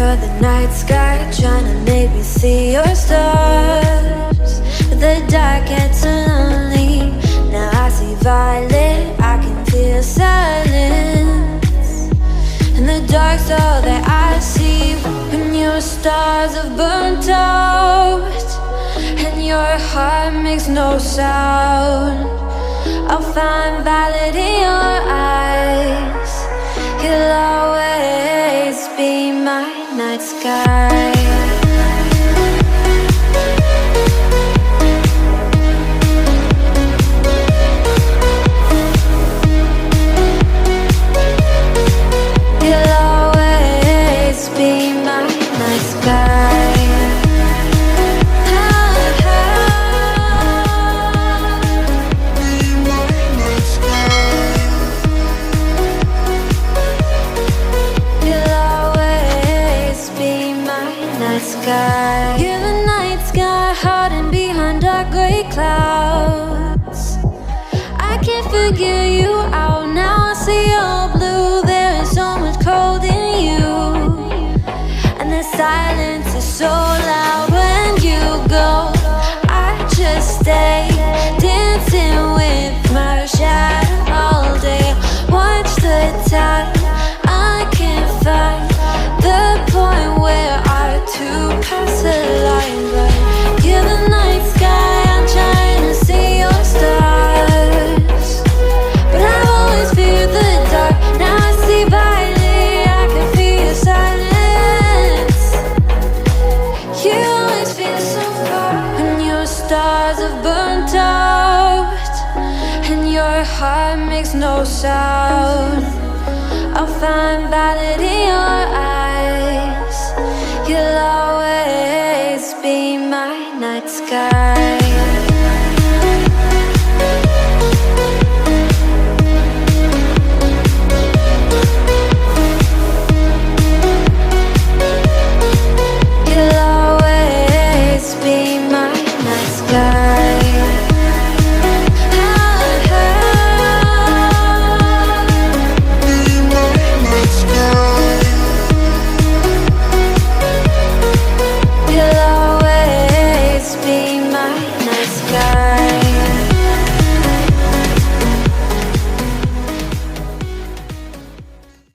for the night sky, trying to make me see your stars. But the dark gets so lonely. Now I see violet, I can feel silence. And the dark's all that I see. When your stars have burnt out and your heart makes no sound, I'll find violet in your eyes. You'll always be my night sky. You'll always be my night sky. You're the night sky, hiding behind dark gray clouds. I can't figure you out now. I see you're blue. There is so much cold in you, and the silence is so loud when you go. I just stay dancing with my shadow all day. Watch the tide. I can't find the point where to pass the line, but you're the night sky. I'm trying to see your stars, but I've always feared the dark. Now I see violet, I can feel your silence. You always feel so far when your stars have burnt out and your heart makes no sound. I'll find violet in your